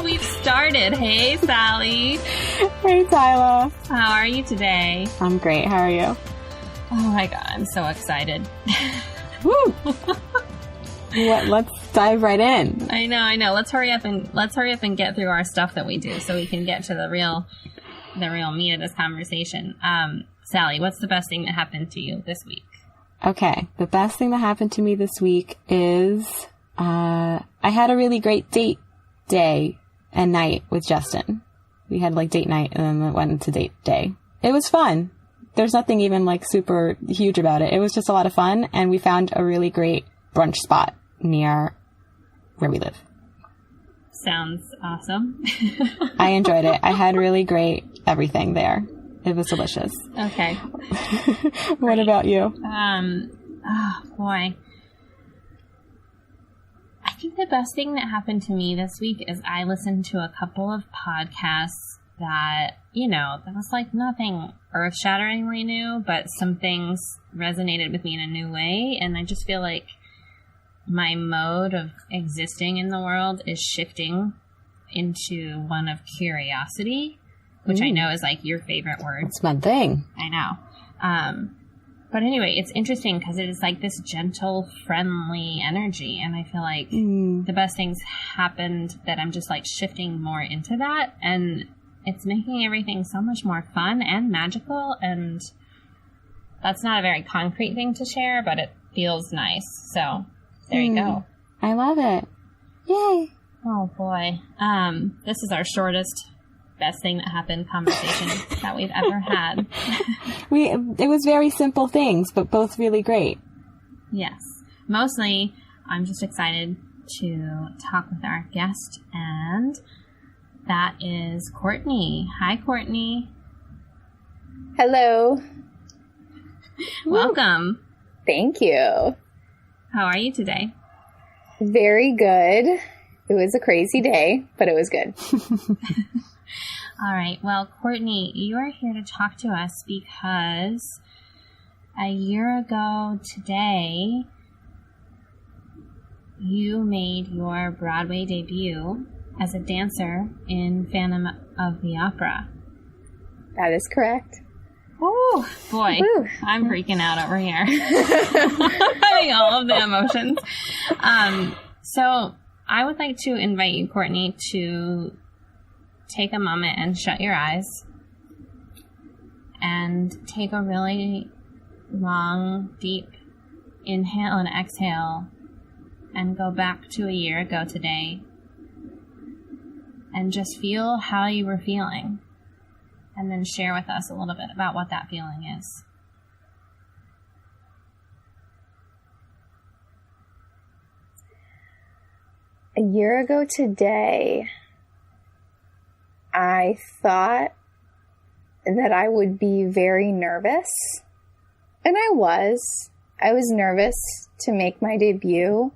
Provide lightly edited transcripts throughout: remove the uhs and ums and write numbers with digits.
We've started. Hey, Sally. Hey, Tyler. How are you today? I'm great. How are you? Oh my God, I'm so excited. Woo! Let's dive right in. I know. Let's hurry up and get through our stuff that we do so we can get to the real meat of this conversation. Sally, what's the best thing that happened to you this week? Okay. The best thing that happened to me this week is I had a really great date day and night with Justin. We had like date night and then it went into date day. It was fun. There's nothing even like super huge about it. It was just a lot of fun, and we found a really great brunch spot near where we live. Sounds awesome. I enjoyed it. I had really great everything there. It was delicious. Okay. What about you? Oh boy. I think the best thing that happened to me this week is I listened to a couple of podcasts that, that was like nothing earth-shatteringly new, but some things resonated with me in a new way. And I just feel like my mode of existing in the world is shifting into one of curiosity, which I know is like your favorite word. It's my thing. I know. But anyway, it's interesting because it is like this gentle, friendly energy. And I feel like the best things happened that I'm just like shifting more into that. And it's making everything so much more fun and magical. And that's not a very concrete thing to share, but it feels nice. So there you go. I love it. Yay. Oh, boy. This is our shortest best thing that happened conversation that we've ever had. It was very simple things, but both really great. Yes. Mostly, I'm just excited to talk with our guest, and that is Courtney. Hi, Courtney. Hello. Welcome. Thank you. How are you today? Very good. It was a crazy day, but it was good. All right. Well, Courtney, you are here to talk to us because a year ago today, you made your Broadway debut as a dancer in Phantom of the Opera. That is correct. Oh, boy. Woo. I'm freaking out over here. Having all of the emotions. So I would like to invite you, Courtney, to take a moment and shut your eyes and take a really long, deep inhale and exhale and go back to a year ago today and just feel how you were feeling, and then share with us a little bit about what that feeling is. A year ago today, I thought that I would be very nervous, and I was. I was nervous to make my debut.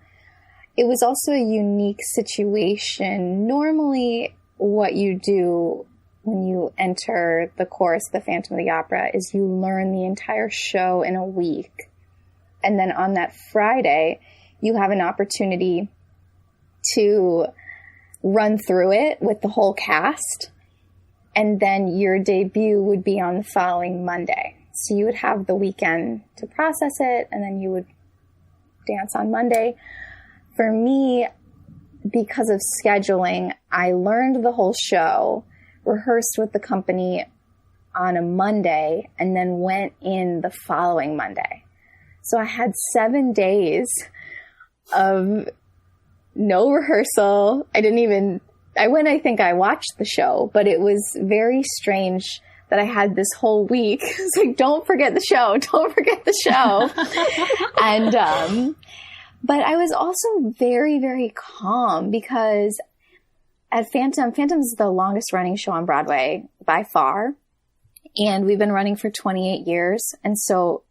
It was also a unique situation. Normally, what you do when you enter the chorus, the Phantom of the Opera, is you learn the entire show in a week. And then on that Friday, you have an opportunity to run through it with the whole cast. And then your debut would be on the following Monday. So you would have the weekend to process it, and then you would dance on Monday. For me, because of scheduling, I learned the whole show, rehearsed with the company on a Monday, and then went in the following Monday. So I had 7 days of no rehearsal. I think I watched the show, but it was very strange that I had this whole week. It's like, don't forget the show. Don't forget the show. And, but I was also very, very calm because at Phantom is the longest running show on Broadway by far. And we've been running for 28 years. And so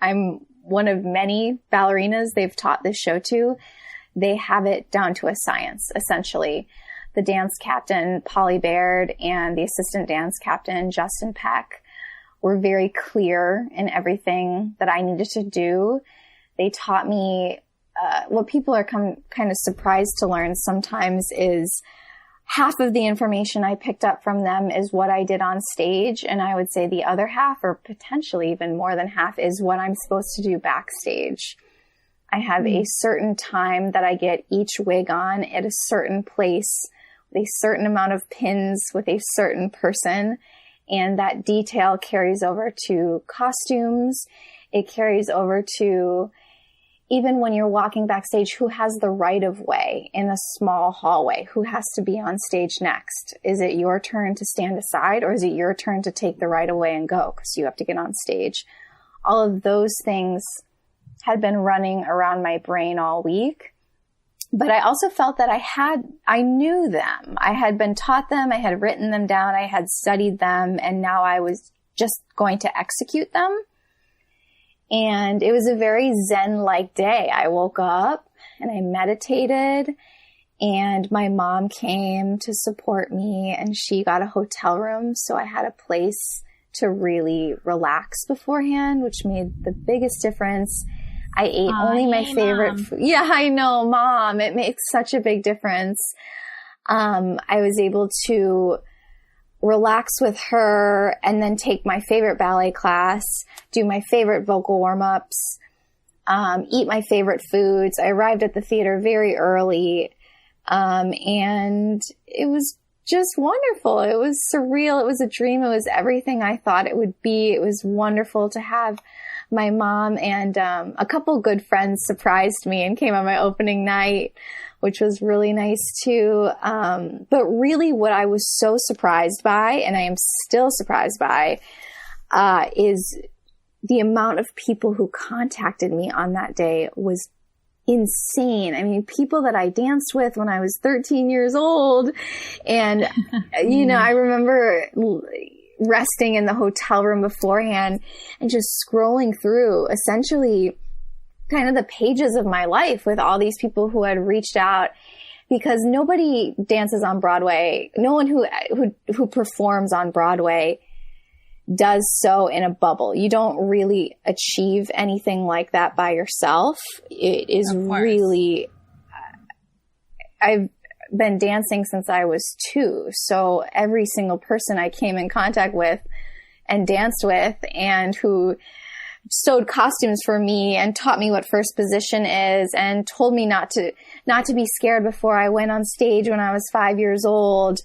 I'm one of many ballerinas they've taught this show to. They have it down to a science, essentially. The dance captain, Polly Baird, and the assistant dance captain, Justin Peck, were very clear in everything that I needed to do. They taught me what people are kind of surprised to learn sometimes is half of the information I picked up from them is what I did on stage. And I would say the other half, or potentially even more than half, is what I'm supposed to do backstage. I have a certain time that I get each wig on at a certain place with a certain amount of pins with a certain person. And that detail carries over to costumes. It carries over to even when you're walking backstage, who has the right of way in a small hallway? Who has to be on stage next? Is it your turn to stand aside, or is it your turn to take the right of way and go because you have to get on stage? All of those things had been running around my brain all week. But I also felt that I knew them. I had been taught them. I had written them down. I had studied them. And now I was just going to execute them. And it was a very Zen-like day. I woke up and I meditated, and my mom came to support me, and she got a hotel room. So I had a place to really relax beforehand, which made the biggest difference. I ate only my favorite food. Yeah, I know, Mom. It makes such a big difference. I was able to relax with her and then take my favorite ballet class, do my favorite vocal warm-ups, eat my favorite foods. I arrived at the theater very early, and it was just wonderful. It was surreal. It was a dream. It was everything I thought it would be. It was wonderful to have my mom and a couple good friends surprised me and came on my opening night, which was really nice too. But really what I was so surprised by, and I am still surprised by, is the amount of people who contacted me on that day was insane. I mean, people that I danced with when I was 13 years old. And, you know, I remember resting in the hotel room beforehand and just scrolling through essentially kind of the pages of my life with all these people who had reached out, because nobody dances on Broadway. No one who performs on Broadway does so in a bubble. You don't really achieve anything like that by yourself. It is really, I've been dancing since I was 2. So every single person I came in contact with and danced with, and who sewed costumes for me and taught me what first position is and told me not to be scared before I went on stage when I was 5 years old.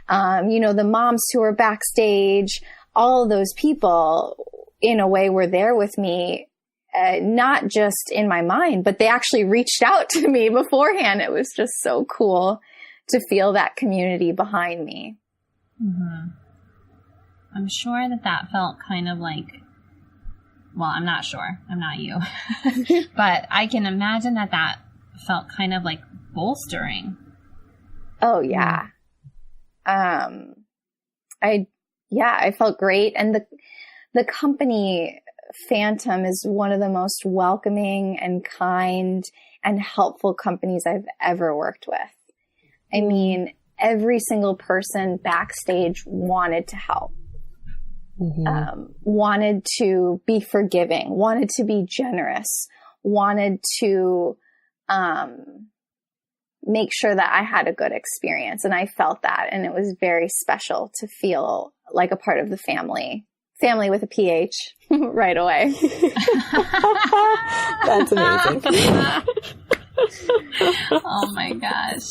You know, the moms who were backstage, all of those people in a way were there with me, not just in my mind, but they actually reached out to me beforehand. It was just so cool to feel that community behind me. Mm-hmm. I'm sure that felt kind of like, well, I'm not sure. I'm not you. But I can imagine that felt kind of like bolstering. Oh, yeah. I felt great. And the company Phantom is one of the most welcoming and kind and helpful companies I've ever worked with. I mean, every single person backstage wanted to help, wanted to be forgiving, wanted to be generous, wanted to make sure that I had a good experience. And I felt that. And it was very special to feel like a part of the family with a PH right away. That's amazing. Oh my gosh.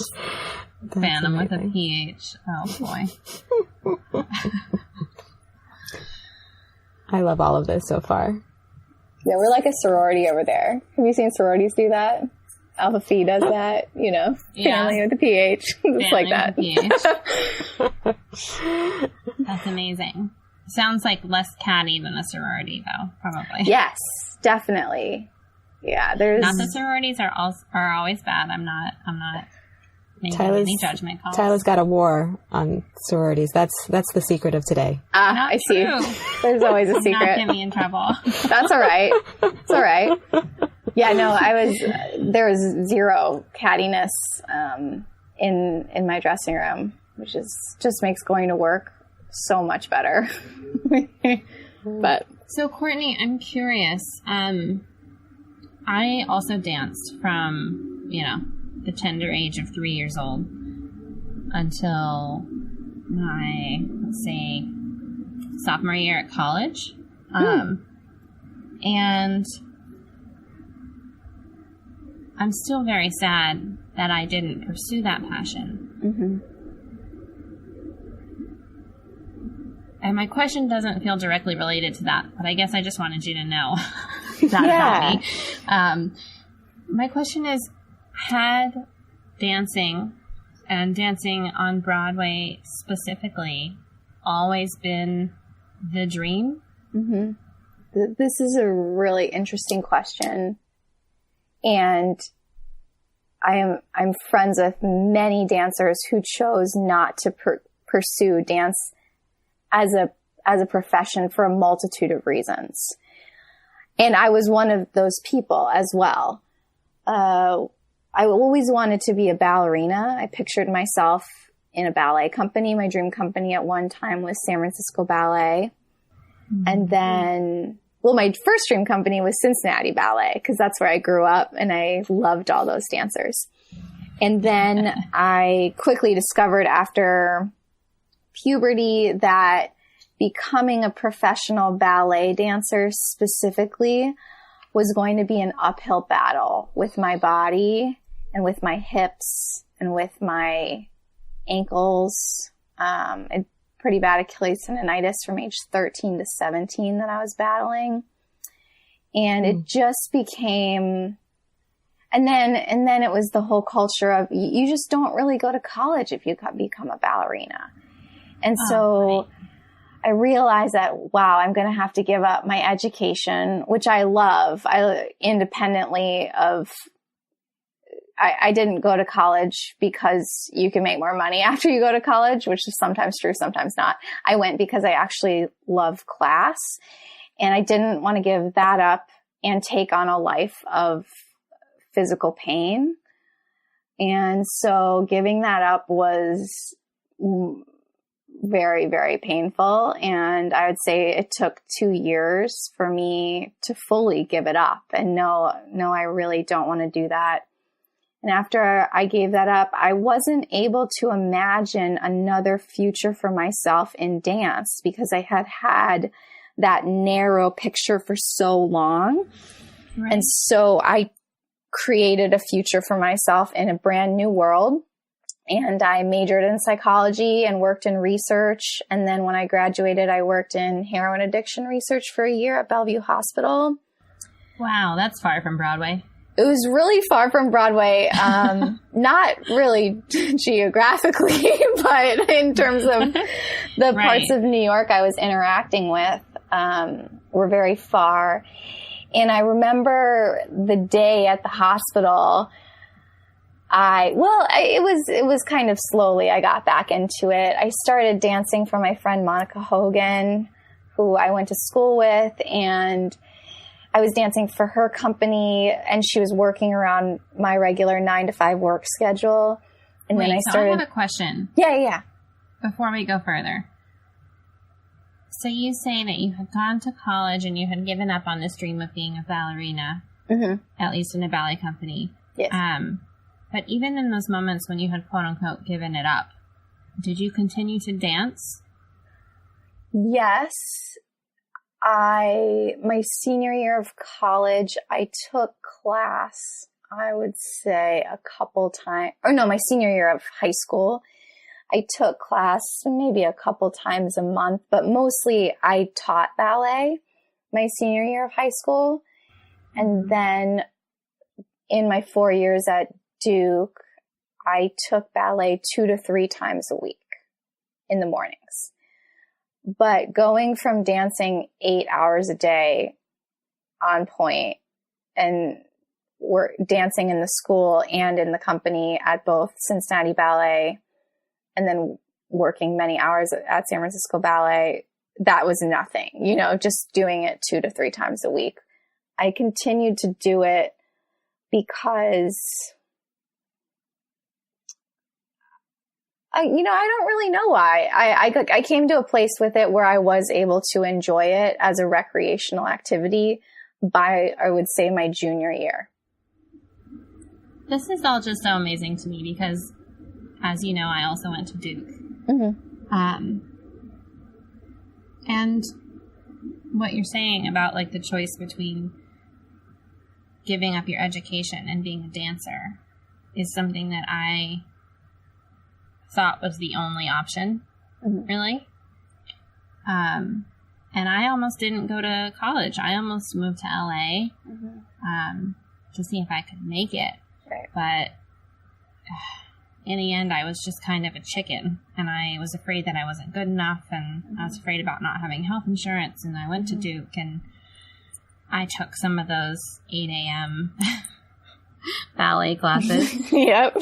That's Phantom amazing. with a PH. Oh boy. I love all of this so far. Yeah, we're like a sorority over there. Have you seen sororities do that? Alpha Phi does that, you know, family with a PH. Just like that. That's amazing. Sounds like less catty than a sorority, though, probably. Yes, definitely. Yeah, there's not that sororities are always bad. I'm not making any judgment calls. Tyler's got a war on sororities. That's the secret of today. I see. There's always a secret. Not get me in trouble. That's all right. It's all right. Yeah, no, there was zero cattiness in my dressing room, which just makes going to work so much better. But so, Courtney, I'm curious. I also danced from, the tender age of 3 years old. until my, let's say, sophomore year at college. And I'm still very sad that I didn't pursue that passion. Mm-hmm. And my question doesn't feel directly related to that, but I guess I just wanted you to know that about me. My question is, had dancing and dancing on Broadway specifically always been the dream? Mm-hmm. This is a really interesting question. And I'm friends with many dancers who chose not to pursue dance as a profession for a multitude of reasons. And I was one of those people as well. I always wanted to be a ballerina. I pictured myself in a ballet company. My dream company at one time was San Francisco Ballet. Mm-hmm. And then, well, my first dream company was Cincinnati Ballet, because that's where I grew up and I loved all those dancers. And then I quickly discovered after puberty that becoming a professional ballet dancer specifically was going to be an uphill battle with my body and with my hips and with my ankles. I had pretty bad Achilles tendonitis from age 13 to 17 that I was battling. And it just became, and then it was the whole culture of you just don't really go to college if you become a ballerina. And so I realized that, wow, I'm going to have to give up my education, which I love. Independently of, I didn't go to college because you can make more money after you go to college, which is sometimes true, sometimes not. I went because I actually love class, and I didn't want to give that up and take on a life of physical pain. And so giving that up was very, very painful. And I would say it took 2 years for me to fully give it up and no, I really don't want to do that. And after I gave that up, I wasn't able to imagine another future for myself in dance because I had had that narrow picture for so long. Right. And so I created a future for myself in a brand new world. And I majored in psychology and worked in research. And then when I graduated, I worked in heroin addiction research for a year at Bellevue Hospital. Wow, that's far from Broadway. It was really far from Broadway, not really geographically, but in terms of the parts of New York I was interacting with were very far. And I remember the day at the hospital, it was kind of slowly I got back into it. I started dancing for my friend Monica Hogan, who I went to school with, and I was dancing for her company, and she was working around my regular 9-to-5 work schedule. And then I started. I have a question. Yeah. Before we go further. So you say that you had gone to college and you had given up on this dream of being a ballerina, at least in a ballet company. Yes. But even in those moments when you had quote unquote given it up, did you continue to dance? Yes. My senior year of college, I took class, I would say a couple times, my senior year of high school, I took class maybe a couple times a month, but mostly I taught ballet my senior year of high school. And then in my 4 years at Duke, I took ballet 2 to 3 times a week in the mornings. But going from dancing 8 hours a day on point and dancing in the school and in the company at both Cincinnati Ballet and then working many hours at San Francisco Ballet, that was nothing, just doing it 2 to 3 times a week. I continued to do it because I don't really know why. I came to a place with it where I was able to enjoy it as a recreational activity by, I would say, my junior year. This is all just so amazing to me because as you know, I also went to Duke. Mm-hmm. And what you're saying about, like, the choice between giving up your education and being a dancer is something that I thought was the only option, really. And I almost didn't go to college. I almost moved to LA to see if I could make it. Right. But in the end, I was just kind of a chicken, and I was afraid that I wasn't good enough, and I was afraid about not having health insurance, and I went to Duke, and I took some of those 8 a.m. ballet classes. Yep.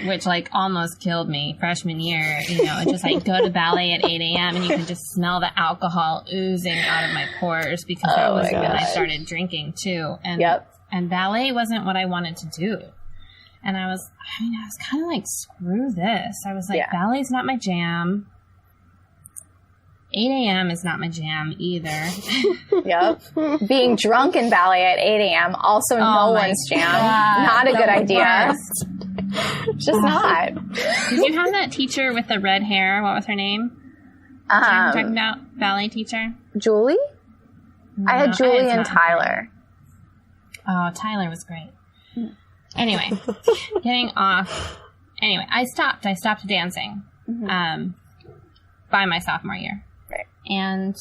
Which, like, almost killed me freshman year. You know, just, like, go to ballet at 8 a.m. and you can just smell the alcohol oozing out of my pores, because that was when I started drinking, too. And, and ballet wasn't what I wanted to do. And I was kind of like, screw this. I was like, ballet's not my jam. 8 a.m. is not my jam either. Yep. Being drunk in ballet at 8 a.m. also no one's jam. Not a good idea. Just not. Did you have that teacher with the red hair? What was her name? Talking about ballet teacher? Julie? No, I had Julie and Tyler. Oh, Tyler was great. Anyway, getting off. Anyway, I stopped dancing by my sophomore year. Right. And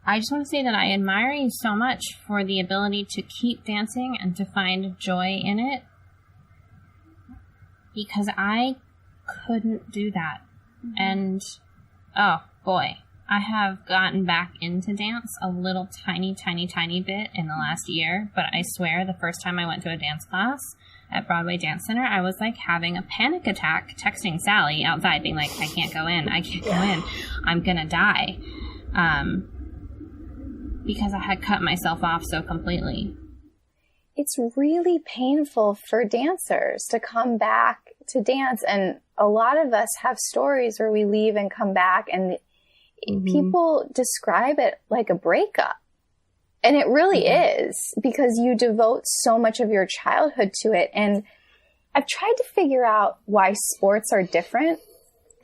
I just want to say that I admire you so much for the ability to keep dancing and to find joy in it, because I couldn't do that. And, oh, boy, I have gotten back into dance a little tiny bit in the last year, but I swear the first time I went to a dance class at Broadway Dance Center, I was like having a panic attack, texting Sally outside being like, I can't go in, I'm gonna die. Because I had cut myself off so completely. It's really painful for dancers to come back to dance, and a lot of us have stories where we leave and come back, and people describe it like a breakup. And it really is, because you devote so much of your childhood to it. And I've tried to figure out why sports are different.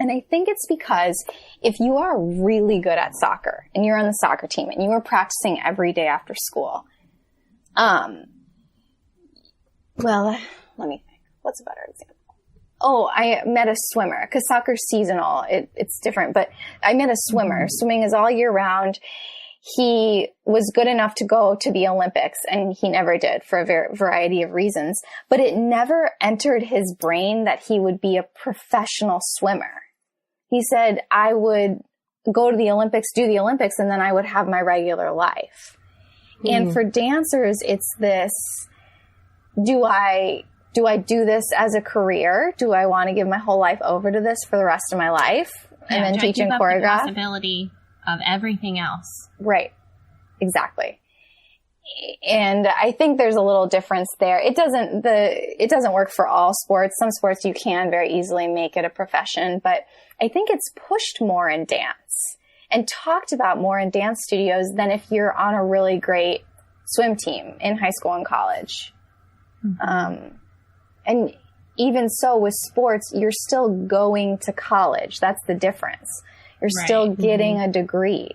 And I think it's because if you are really good at soccer and you're on the soccer team and you are practicing every day after school, well, let me think. What's a better example? Oh, I met a swimmer, because soccer's seasonal. It's different, but I met a swimmer. Swimming is all year round. He was good enough to go to the Olympics, and he never did for a variety of reasons, but it never entered his brain that he would be a professional swimmer. He said, I would go to the Olympics, do the Olympics, and then I would have my regular life. And for dancers, it's this, do I do this as a career? Do I want to give my whole life over to this for the rest of my life? And then teach and choreograph? The possibility of everything else. Right. Exactly. And I think there's a little difference there. It doesn't work for all sports. Some sports you can very easily make it a profession, but I think it's pushed more in dance and talked about more in dance studios than if you're on a really great swim team in high school and college. And even so with sports, you're still going to college. That's the difference. You're still getting a degree.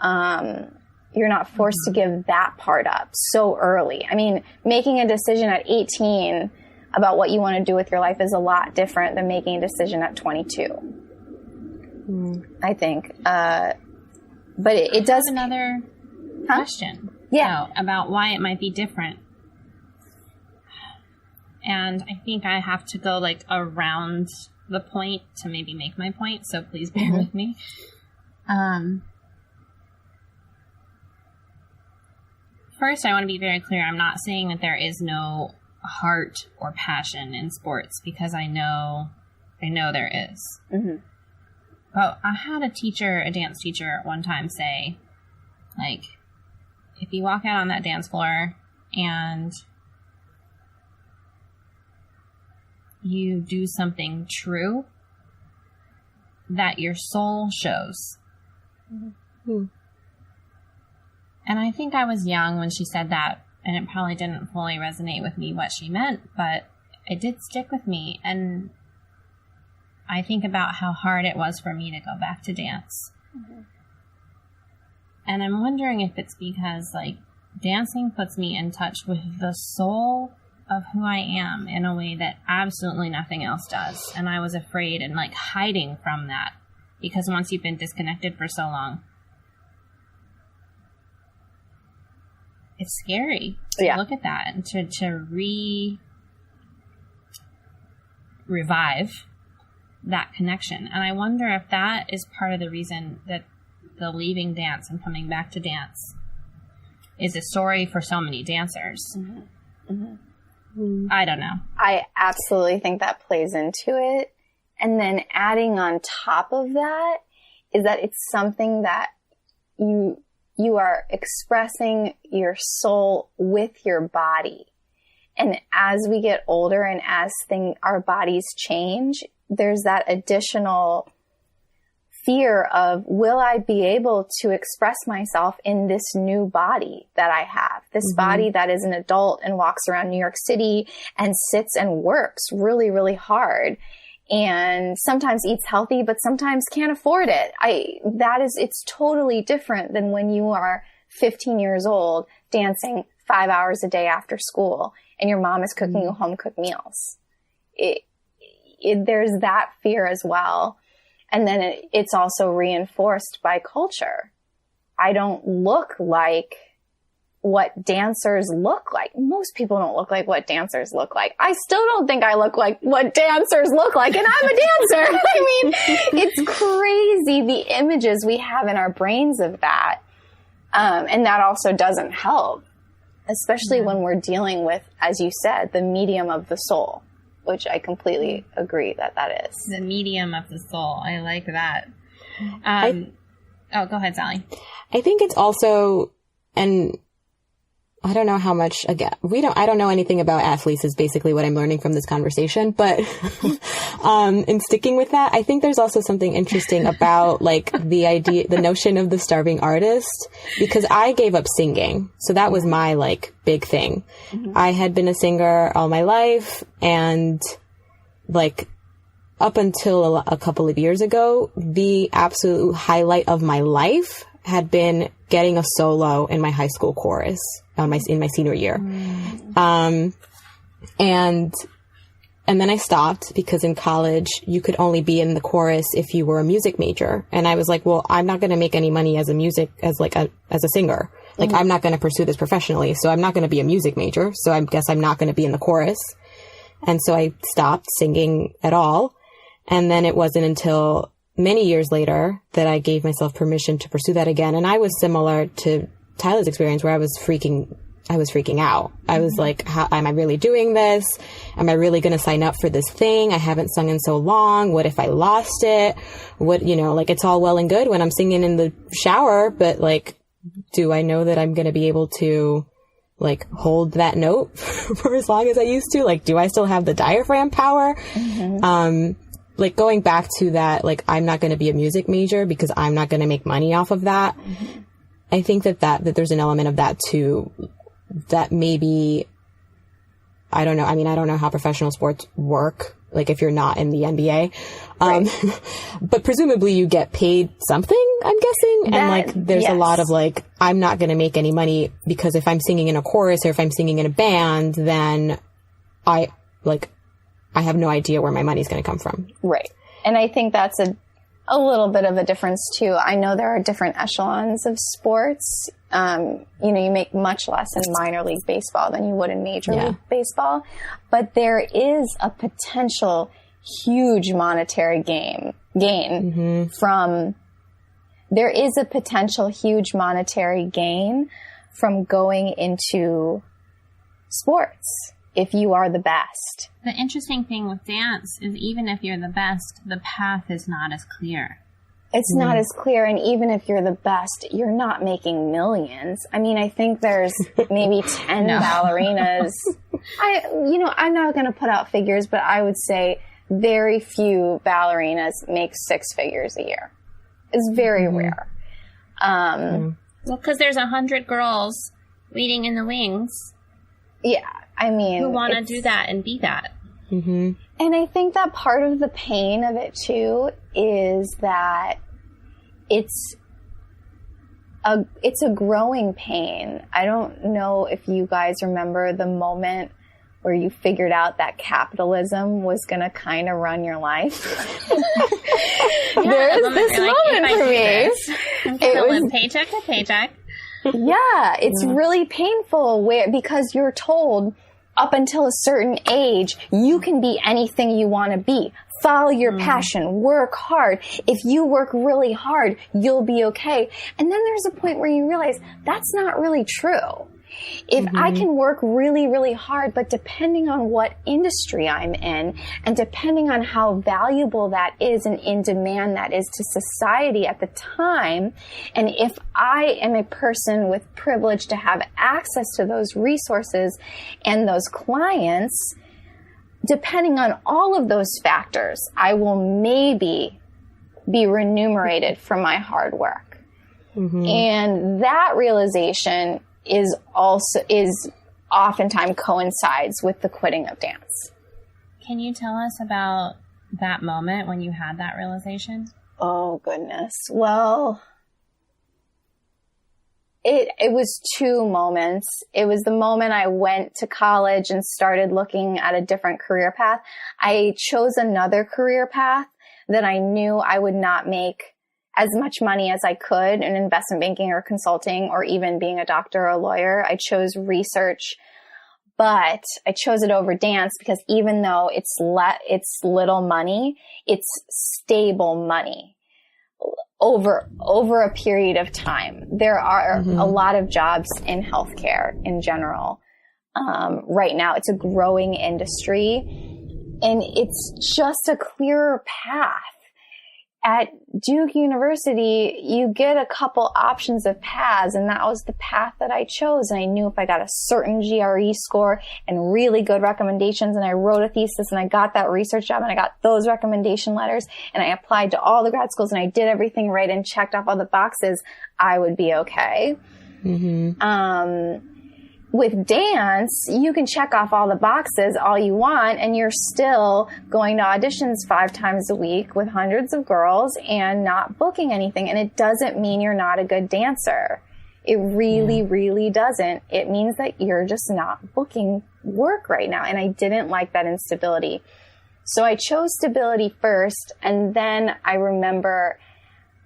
You're not forced to give that part up so early. I mean, making a decision at 18 about what you want to do with your life is a lot different than making a decision at 22. I think. But it does. I have another question. Yeah. About why it might be different. And I think I have to go like around the point to maybe make my point, so please bear with me. First, I want to be very clear. I'm not saying that there is no heart or passion in sports, because I know there is. But I had a dance teacher at one time say, like, if you walk out on that dance floor and you do something true, that your soul shows. And I think I was young when she said that, and it probably didn't fully resonate with me what she meant, but it did stick with me. And I think about how hard it was for me to go back to dance. Mm-hmm. And I'm wondering if it's because, like, dancing puts me in touch with the soul of who I am in a way that absolutely nothing else does. And I was afraid and, like, hiding from that. Because once you've been disconnected for so long, it's scary to look at that and to revive that connection. And I wonder if that is part of the reason that the leaving dance and coming back to dance is a story for so many dancers. Mm-hmm. Mm-hmm. I don't know. I absolutely think that plays into it. And then adding on top of that is that it's something that you are expressing your soul with your body. And as we get older and as our bodies change, there's that additional fear of, will I be able to express myself in this new body that I have? This mm-hmm. body that is an adult and walks around New York City and sits and works really, really hard. And sometimes eats healthy, but sometimes can't afford it. It's totally different than when you are 15 years old dancing 5 hours a day after school and your mom is cooking you home cooked meals. There's that fear as well. And then it's also reinforced by culture. I don't look like what dancers look like. Most people don't look like what dancers look like. I still don't think I look like what dancers look like, and I'm a dancer. I mean, it's crazy the images we have in our brains of that. And that also doesn't help, especially when we're dealing with, as you said, the medium of the soul, which I completely agree that is. The medium of the soul. I like that. Go ahead, Sally. I think it's also, and I don't know how much, again, I don't know anything about athletes is basically what I'm learning from this conversation, but, in sticking with that, I think there's also something interesting about like the notion of the starving artist, because I gave up singing. So that was my like big thing. Mm-hmm. I had been a singer all my life, and like up until a couple of years ago, the absolute highlight of my life had been getting a solo in my high school chorus in my senior year. And then I stopped because in college you could only be in the chorus if you were a music major. And I was like, well, I'm not going to make any money as a singer. Like, I'm not going to pursue this professionally. So I'm not going to be a music major. So I guess I'm not going to be in the chorus. And so I stopped singing at all. And then it wasn't until many years later that I gave myself permission to pursue that again. And I was similar to Tyler's experience where I was freaking out. I was like, how am I really doing this? Am I really going to sign up for this thing? I haven't sung in so long. What if I lost it? Like, it's all well and good when I'm singing in the shower, but like, do I know that I'm going to be able to like hold that note for as long as I used to? Like, do I still have the diaphragm power? Mm-hmm. Like going back to that, like, I'm not going to be a music major because I'm not going to make money off of that. Mm-hmm. I think that there's an element of that too, that maybe, I don't know. I mean, I don't know how professional sports work. Like if you're not in the NBA, right. But presumably you get paid something, I'm guessing. And like, there's a lot of like, I'm not going to make any money because if I'm singing in a chorus or if I'm singing in a band, then I have no idea where my money's going to come from. Right. And I think that's a little bit of a difference too. I know there are different echelons of sports. You make much less in minor league baseball than you would in major league baseball, but there is a potential huge monetary gain from going into sports if you are the best. The interesting thing with dance is even if you're the best, the path is not as clear. It's not as clear, and even if you're the best, you're not making millions. I mean, I think there's maybe 10 ballerinas. I'm not going to put out figures, but I would say very few ballerinas make 6 figures a year. It's very rare. Well, because there's 100 girls waiting in the wings. Yeah, I mean, who want to do that and be that. Mm-hmm. And I think that part of the pain of it too is that it's a growing pain. I don't know if you guys remember the moment where you figured out that capitalism was going to kind of run your life. There is this moment for me. It was paycheck to paycheck. Yeah, it's really painful because you're told up until a certain age, you can be anything you want to be. Follow your passion, work hard. If you work really hard, you'll be okay. And then there's a point where you realize that's not really true. If I can work really, really hard, but depending on what industry I'm in and depending on how valuable that is and in demand that is to society at the time, and if I am a person with privilege to have access to those resources and those clients, depending on all of those factors, I will maybe be remunerated for my hard work. And that realization is oftentimes coincides with the quitting of dance. Can you tell us about that moment when you had that realization? Oh, goodness. Well, it was two moments. It was the moment I went to college and started looking at a different career path. I chose another career path that I knew I would not make as much money as I could in investment banking or consulting or even being a doctor or a lawyer. I chose research, but I chose it over dance because even though it's little money, it's stable money over a period of time. There are a lot of jobs in healthcare in general. Right now, it's a growing industry and it's just a clearer path. At Duke University, you get a couple options of paths, and that was the path that I chose. And I knew if I got a certain GRE score and really good recommendations, and I wrote a thesis, and I got that research job, and I got those recommendation letters, and I applied to all the grad schools, and I did everything right and checked off all the boxes, I would be okay. With dance, you can check off all the boxes all you want, and you're still going to auditions 5 times a week with hundreds of girls and not booking anything. And it doesn't mean you're not a good dancer. It really, really doesn't. It means that you're just not booking work right now. And I didn't like that instability. So I chose stability first. And then I remember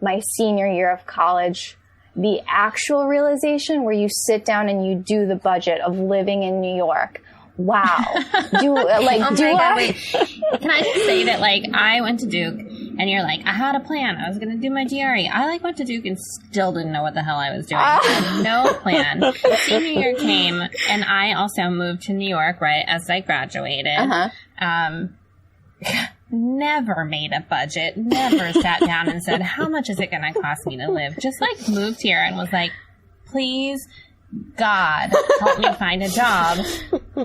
my senior year of college, the actual realization where you sit down and you do the budget of living in New York. Wow. Can I just say that, I went to Duke, and you're like, I had a plan. I was going to do my GRE. I, went to Duke and still didn't know what the hell I was doing. I had no plan. Senior year came, and I also moved to New York, right, as I graduated. Never made a budget, never sat down and said, how much is it going to cost me to live? Just moved here and was like, please, God, help me find a job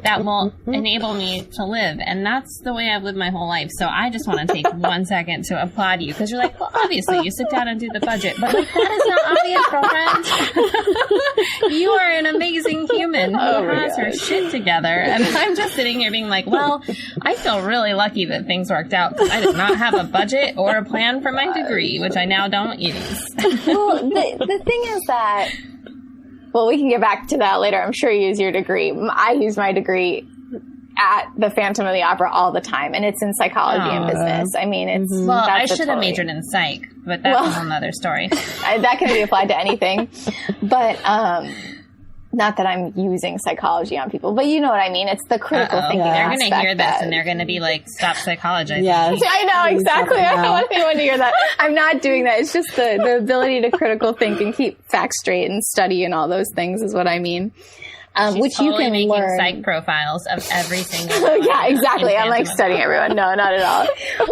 that will enable me to live. And that's the way I've lived my whole life. So I just want to take 1 second to applaud you because you're like, well, obviously you sit down and do the budget, but that is not obvious, girlfriend. You are an amazing human who has her shit together. And I'm just sitting here being like, well, I feel really lucky that things worked out because I did not have a budget or a plan for my degree, which I now don't use. Well, the thing is that, well, we can get back to that later. I'm sure you use your degree. I use my degree at the Phantom of the Opera all the time, and it's in psychology and business. I mean, it's... Well, I should have majored in psych, but that's a whole other story. That can be applied to anything. But, not that I'm using psychology on people, but you know what I mean. It's the critical thinking aspect. They're going to hear this, and they're going to be like, stop psychologizing. Yes. I know, exactly. I don't want anyone to hear that. I'm not doing that. It's just the ability to critical think and keep facts straight and study and all those things is what I mean. Which totally you can learn. Psych profiles of every single one. Yeah, exactly. I'm studying everyone. No, not at all.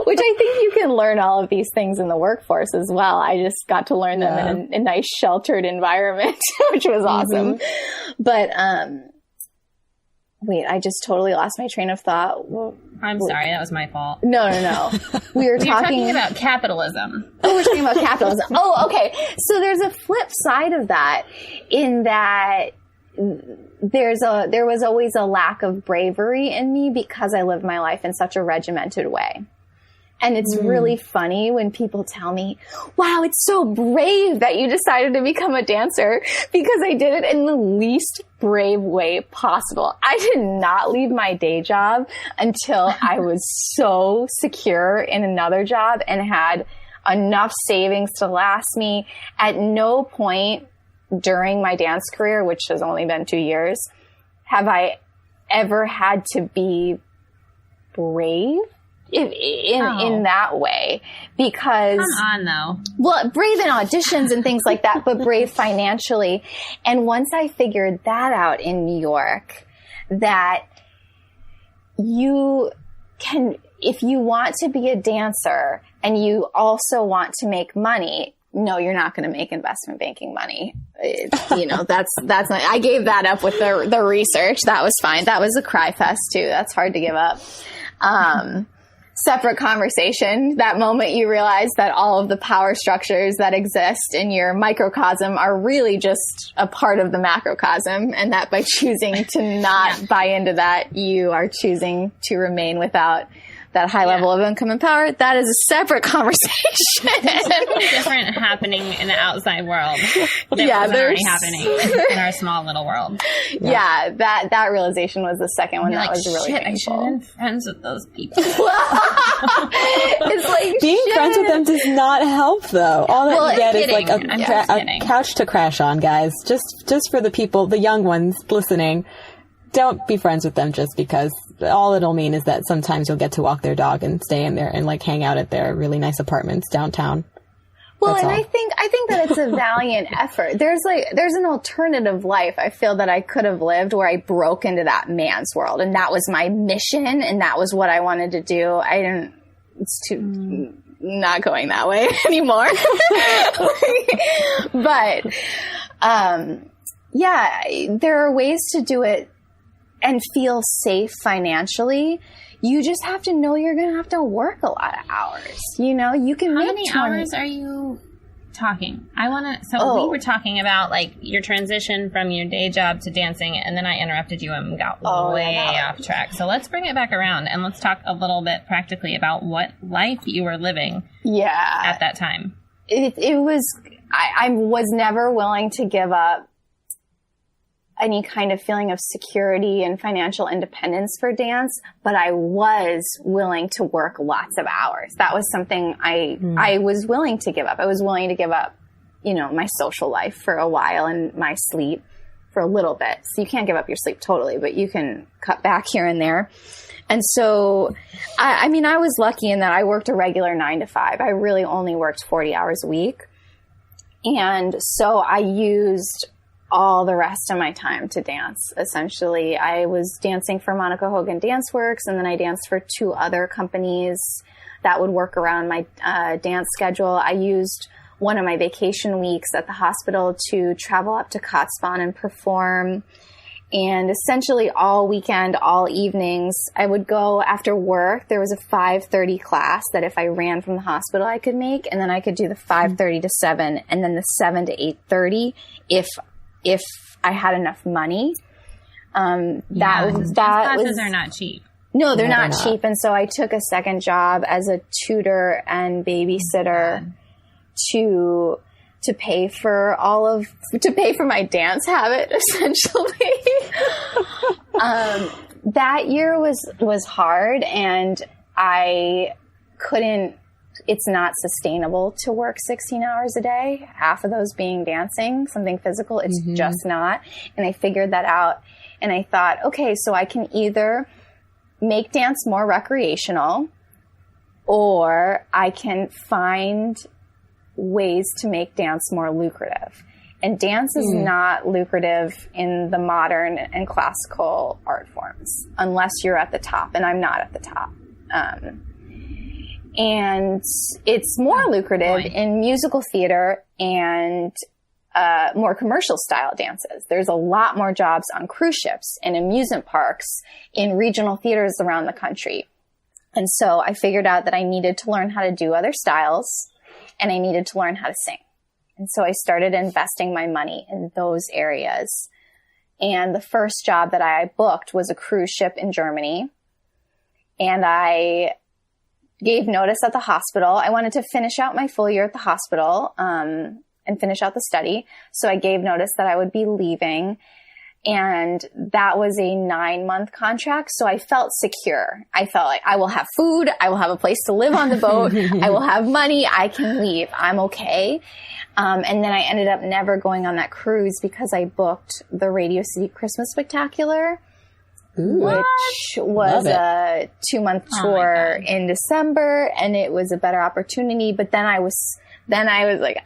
Which I think you can learn all of these things in the workforce as well. I just got to learn them in a nice sheltered environment, which was awesome. But, wait, I just totally lost my train of thought. I'm sorry, that was my fault. No. We were talking about capitalism. Oh, we're talking about capitalism. Oh, okay. So there's a flip side of that in that there was always a lack of bravery in me because I lived my life in such a regimented way. And it's really funny when people tell me, wow, it's so brave that you decided to become a dancer, because I did it in the least brave way possible. I did not leave my day job until I was so secure in another job and had enough savings to last me. At no point during my dance career, which has only been 2 years, have I ever had to be brave in that way, because come on though. Well, brave in auditions and things like that, but brave financially. And once I figured that out in New York, that you can, if you want to be a dancer and you also want to make money, no, you're not going to make investment banking money. That's not, I gave that up with the research. That was fine. That was a cry fest too. That's hard to give up. Separate conversation. That moment you realize that all of the power structures that exist in your microcosm are really just a part of the macrocosm, and that by choosing to not buy into that, you are choosing to remain without that high level of income and power. That is a separate conversation. There's something different happening in the outside world that wasn't already happening in our small little world. Yeah, that realization was the second one. That was really painful. I should have been friends with those people. It's like being friends with them does not help, though. All that you get is like a couch to crash on, guys. Just for the people, the young ones listening. Don't be friends with them just because all it'll mean is that sometimes you'll get to walk their dog and stay in there and like hang out at their really nice apartments downtown. Well, and I think that it's a valiant effort. There's an alternative life I feel that I could have lived where I broke into that man's world, and that was my mission, and that was what I wanted to do. It's too not going that way anymore. But there are ways to do it and feel safe financially. You just have to know you're going to have to work a lot of hours. You can How many hours are you talking? We were talking about like your transition from your day job to dancing, and then I interrupted you and got way off track. So let's bring it back around and let's talk a little bit practically about what life you were living at that time. It was, I was never willing to give up any kind of feeling of security and financial independence for dance, but I was willing to work lots of hours. That was something I was willing to give up. I was willing to give up, my social life for a while and my sleep for a little bit. So you can't give up your sleep totally, but you can cut back here and there. And so, I was lucky in that I worked a regular 9 to 5. I really only worked 40 hours a week. And so I used all the rest of my time to dance. Essentially, I was dancing for Monica Hogan Dance Works, and then I danced for 2 other companies that would work around my dance schedule. I used one of my vacation weeks at the hospital to travel up to Kotzebue and perform. And essentially all weekend, all evenings, I would go after work. There was a 5:30 class that if I ran from the hospital, I could make, and then I could do the 5:30 to 7, and then the 7 to 8:30 if I had enough money. Classes are not cheap. No, they're not cheap. And so I took a second job as a tutor and babysitter to pay for my dance habit, essentially. That year was hard, and it's not sustainable to work 16 hours a day, half of those being dancing, something physical. It's just not. And I figured that out, and I thought, okay, so I can either make dance more recreational, or I can find ways to make dance more lucrative. And dance is not lucrative in the modern and classical art forms unless you're at the top, and I'm not at the top. And it's more lucrative in musical theater and more commercial style dances. There's a lot more jobs on cruise ships and amusement parks in regional theaters around the country. And so I figured out that I needed to learn how to do other styles, and I needed to learn how to sing. And so I started investing my money in those areas And the first job that I booked was a cruise ship in Germany. And I gave notice at the hospital. I wanted to finish out my full year at the hospital and finish out the study. So I gave notice that I would be leaving. And that was a 9-month contract. So I felt secure. I felt like I will have food. I will have a place to live on the boat. I will have money. I can leave. I'm okay. And then I ended up never going on that cruise because I booked the Radio City Christmas Spectacular, which was a 2-month tour in December, and it was a better opportunity. But then I was like,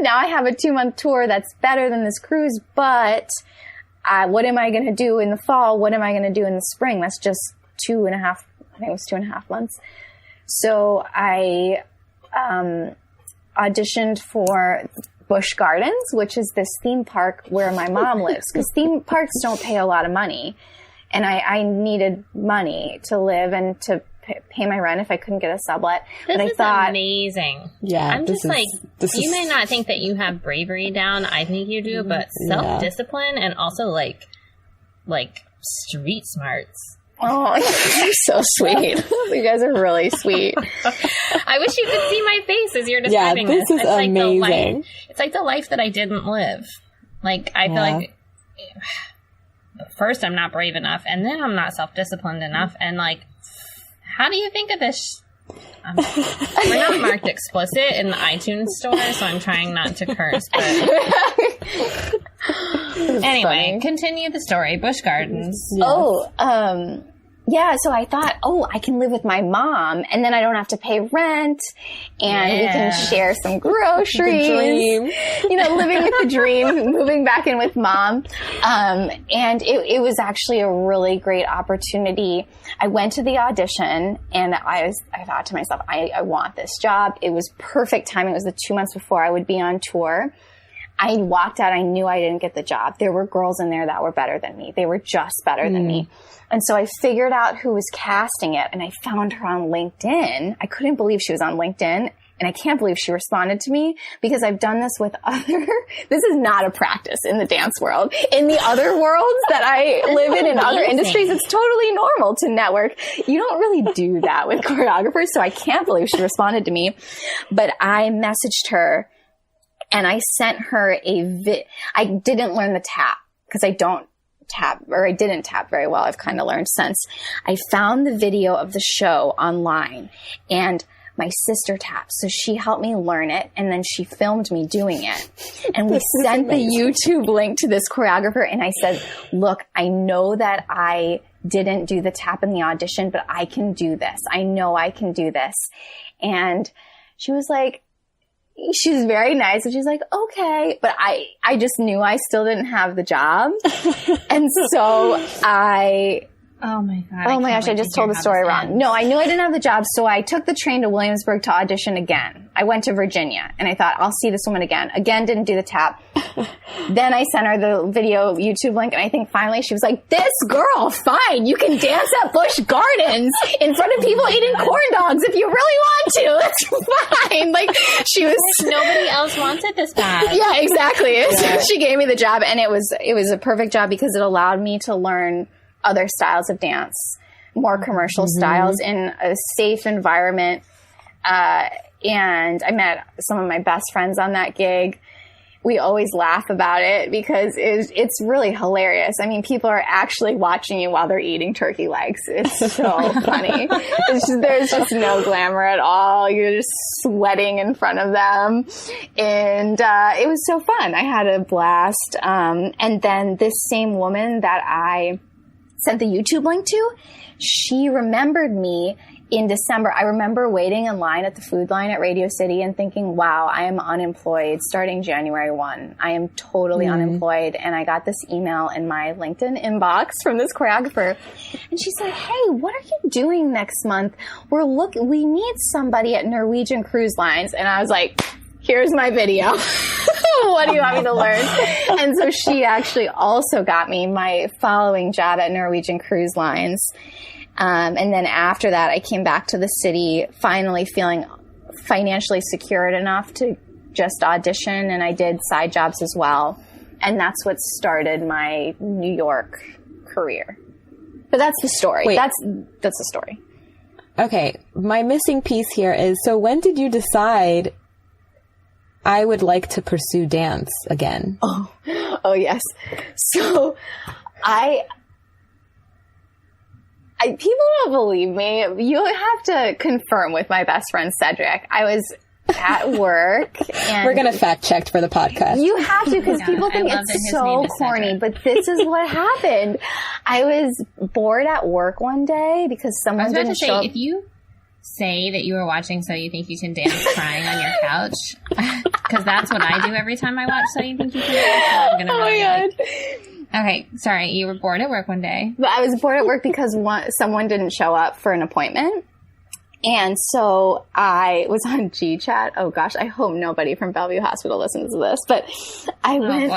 now I have a 2-month tour that's better than this cruise. But what am I going to do in the fall? What am I going to do in the spring? That's just 2.5. I think it was 2.5 months. So I auditioned for Busch Gardens, which is this theme park where my mom lives, because theme parks don't pay a lot of money. And I needed money to live and to pay my rent if I couldn't get a sublet. This is amazing. Yeah. I'm just you may not think that you have bravery down. I think you do, but self-discipline and also like street smarts. Oh, you're so sweet. You guys are really sweet. I wish you could see my face as you're describing this. This is amazing. It's like the life that I didn't live. Like, I feel like first I'm not brave enough, and then I'm not self-disciplined enough, and like, how do you think of this? We're not marked explicit in the iTunes store, so I'm trying not to curse, but anyway, funny. Continue the story. Busch Gardens. Yes. Yeah, so I thought, I can live with my mom, and then I don't have to pay rent, and we can share some groceries. Living with the dream, moving back in with mom. And it was actually a really great opportunity. I went to the audition, and I thought to myself, I want this job. It was perfect timing. It was the 2 months before I would be on tour. I walked out. I knew I didn't get the job. There were girls in there that were better than me. They were just better than me. And so I figured out who was casting it, and I found her on LinkedIn. I couldn't believe she was on LinkedIn, and I can't believe she responded to me, because I've done this with this is not a practice in the dance world. In the other worlds that I live in other industries, it's totally normal to network. You don't really do that with choreographers, so I can't believe she responded to me. But I messaged her, and I sent her I didn't learn the tap, because I didn't tap very well. I've kind of learned since. I found the video of the show online, and my sister taps. So she helped me learn it, and then she filmed me doing it. And we sent the YouTube link to this choreographer, and I said, look, I know that I didn't do the tap in the audition, but I can do this. I know I can do this. And she was like, she's very nice, and she's like, okay. But I just knew I still didn't have the job. And so oh my God. Oh my gosh, I just told the story wrong. No, I knew I didn't have the job, so I took the train to Williamsburg to audition again. I went to Virginia, and I thought, I'll see this woman again. Again, didn't do the tap. Then I sent her the video YouTube link, and I think finally she was like, this girl, fine, you can dance at Busch Gardens in front of people eating corn dogs if you really want to. That's fine. Like, she was... Nobody else wants it this bad. Yeah, exactly. Yeah. She gave me the job, and it was a perfect job because it allowed me to learn other styles of dance, more commercial styles in a safe environment. And I met some of my best friends on that gig. We always laugh about it because it's really hilarious. I mean, people are actually watching you while they're eating turkey legs. It's so funny. There's just no glamour at all. You're just sweating in front of them. And it was so fun. I had a blast. And then this same woman that I sent the YouTube link to, she remembered me in December. I remember waiting in line at the food line at Radio City and thinking, wow, I am unemployed starting January 1. I am totally unemployed. And I got this email in my LinkedIn inbox from this choreographer. And she said, hey, what are you doing next month? We need somebody at Norwegian Cruise Lines. And I was like, here's my video. What do you want me to learn? And so she actually also got me my following job at Norwegian Cruise Lines. And then after that, I came back to the city, finally feeling financially secured enough to just audition. And I did side jobs as well. And that's what started my New York career. But that's the story. Wait. That's the story. Okay. My missing piece here is, so when did you decide I would like to pursue dance again? Oh yes. So people don't believe me. You have to confirm with my best friend Cedric. I was at work, and we're gonna fact check for the podcast. You have to, because people think it's so corny, but this is what happened. I was bored at work one day because someone didn't show up. If you say that you were watching So You Think You Can Dance crying on your couch, because that's what I do every time I watch So You Think You Can Dance. I'm gonna Okay, sorry, you were bored at work one day. But I was bored at work because someone didn't show up for an appointment. And so I was on GChat. Oh gosh, I hope nobody from Bellevue Hospital listens to this. But I went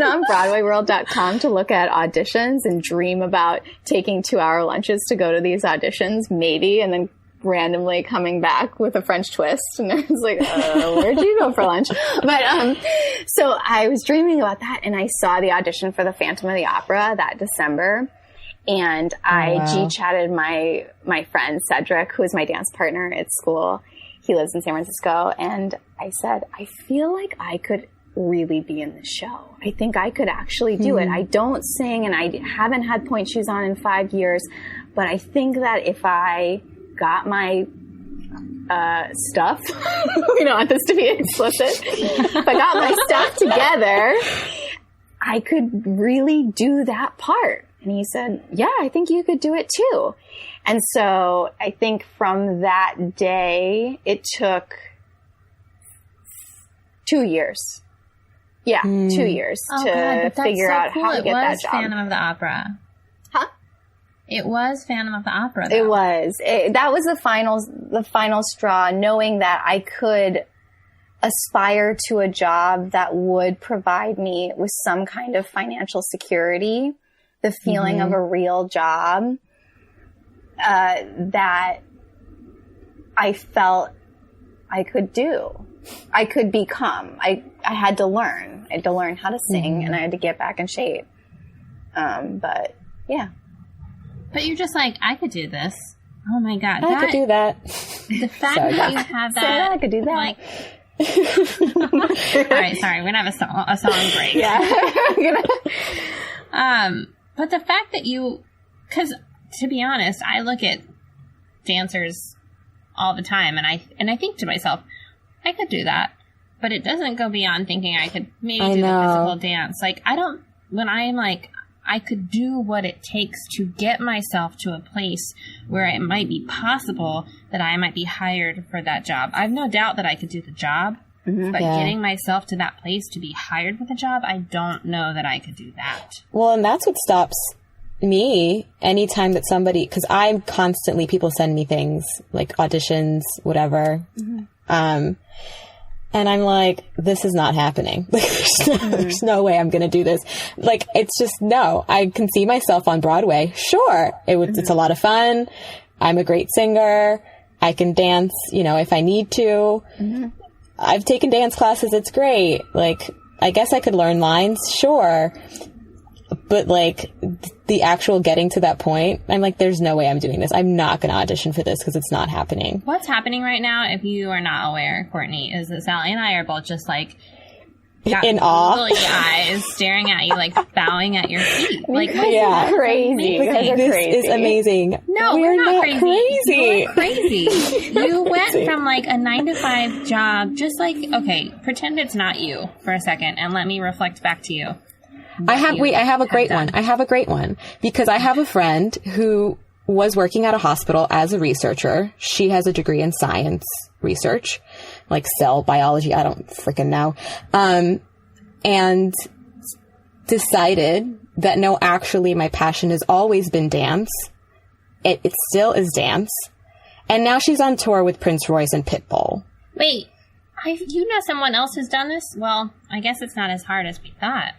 on BroadwayWorld.com to look at auditions and dream about taking 2-hour lunches to go to these auditions, maybe, and then randomly coming back with a French twist. And I was like, where'd you go for lunch? But so I was dreaming about that, and I saw the audition for the Phantom of the Opera that December. And I G-chatted my friend Cedric, who is my dance partner at school. He lives in San Francisco. And I said, I feel like I could really be in the show. I think I could actually do it. I don't sing, and I haven't had pointe shoes on in 5 years. But I think that if I got my stuff, we don't want this to be explicit. If I got my stuff together, I could really do that part. And he said, yeah, I think you could do it too. And so I think from that day, it took 2 years. Yeah, 2 years to figure out how to get that job. It was Phantom of the Opera. Huh? It was Phantom of the Opera, though. It was. That was the final straw, knowing that I could aspire to a job that would provide me with some kind of financial security. The feeling of a real job that I felt I could do. I could become. I had to learn. I had to learn how to sing, and I had to get back in shape. But, yeah. But you're just like, I could do this. Oh, my God. I could do that. The fact that you have that. I could do that. Like, all right, sorry. We're going to have a song break. Yeah. But the fact that because to be honest, I look at dancers all the time, and I think to myself, I could do that, but it doesn't go beyond thinking I could maybe do the physical dance. Like, when I'm like, I could do what it takes to get myself to a place where it might be possible that I might be hired for that job. I have no doubt that I could do the job. But getting myself to that place to be hired for the job, I don't know that I could do that. Well, and that's what stops me anytime that somebody, because I'm constantly, people send me things like auditions, whatever. And I'm like, this is not happening. There's no way I'm going to do this. Like, it's just, no, I can see myself on Broadway. Sure. It's a lot of fun. I'm a great singer. I can dance, if I need to. I've taken dance classes. It's great. Like, I guess I could learn lines. Sure. But like the actual getting to that point, I'm like, there's no way I'm doing this. I'm not going to audition for this because it's not happening. What's happening right now, if you are not aware, Courtney, is that Sally and I are both just like, in awe, eyes staring at you, like bowing at your feet. Like, yeah, crazy. This is amazing. No, we're not crazy. You're crazy. You went from like a 9-to-5 job, just like, okay, pretend it's not you for a second, and let me reflect back to you. I have a great one. I have a great one because I have a friend who was working at a hospital as a researcher. She has a degree in science research, like cell biology. I don't freaking know. And decided that no, actually my passion has always been dance. It still is dance. And now she's on tour with Prince Royce and Pitbull. Wait, you know someone else who's done this? Well, I guess it's not as hard as we thought.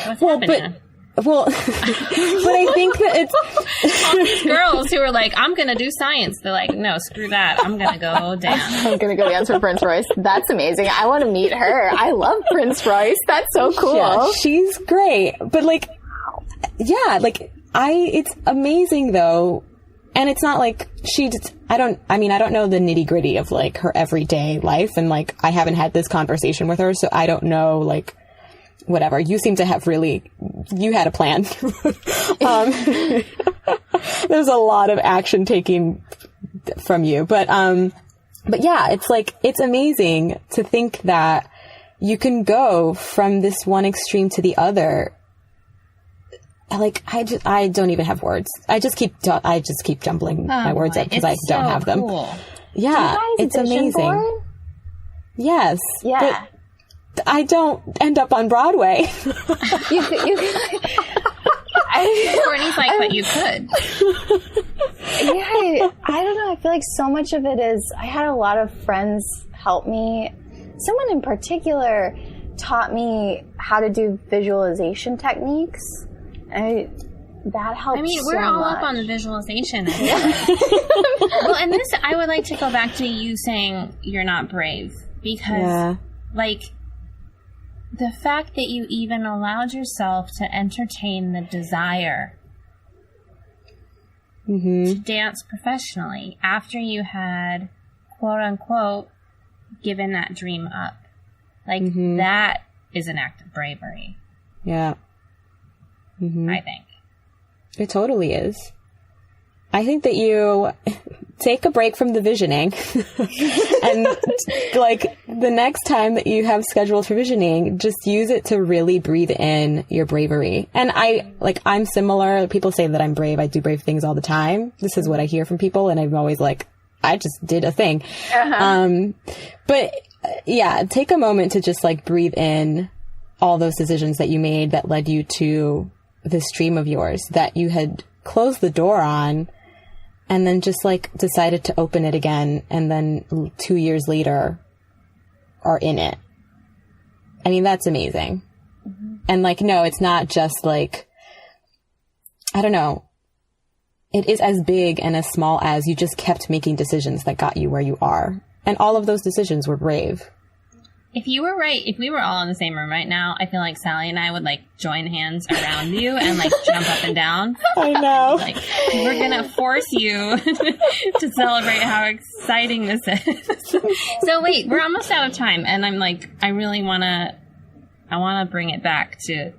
What's happening? Well, but I think that it's all these girls who are like, I'm going to do science. They're like, no, screw that. I'm going to go dance. I'm going to go dance for Prince Royce. That's amazing. I want to meet her. I love Prince Royce. That's so cool. Yeah, she's great. But like, yeah, like it's amazing though. And it's not like I don't know the nitty gritty of like her everyday life. And like, I haven't had this conversation with her. So I don't know, like, whatever. You seem to have you had a plan. There's a lot of action taking from you, but yeah, it's like, it's amazing to think that you can go from this one extreme to the other. Like, I don't even have words. I just keep jumbling my words up because I don't have them. Cool. Yeah, it's amazing. Board? Yes. Yeah. I don't end up on Broadway. Courtney's like, but you could. Yeah, I don't know. I feel like so much of it is, I had a lot of friends help me. Someone in particular taught me how to do visualization techniques. That helps. I mean, so we're all much. up on the visualization. Well, and this, I would like to go back to you saying you're not brave. Because, like, the fact that you even allowed yourself to entertain the desire to dance professionally after you had, quote unquote, given that dream up. Like, that is an act of bravery. Yeah. I think. It totally is. I think that you take a break from the visioning and like the next time that you have scheduled for visioning, just use it to really breathe in your bravery. And I'm similar. People say that I'm brave. I do brave things all the time. This is what I hear from people. And I'm always like, I just did a thing. But yeah, take a moment to just like breathe in all those decisions that you made that led you to this dream of yours that you had closed the door on. And then just like decided to open it again. And then 2 years later are in it. I mean, that's amazing. And like, no, it's not just like, I don't know. It is as big and as small as you just kept making decisions that got you where you are. And all of those decisions were brave. If you were if we were all in the same room right now, I feel like Sally and I would like join hands around you and like jump up and down. I know. Like, we're gonna force you to celebrate how exciting this is. So wait, we're almost out of time, and I'm like, I wanna bring it back to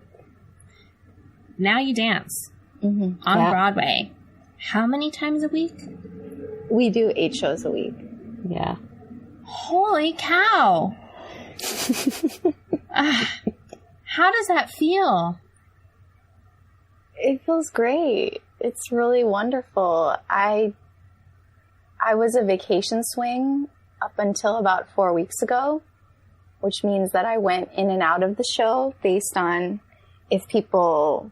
now. You dance on Broadway. How many times a week? We do 8 shows a week. Yeah. Holy cow. How does that feel? It feels great. It's really wonderful. I was a vacation swing up until about 4 weeks ago, which means that I went in and out of the show based on if people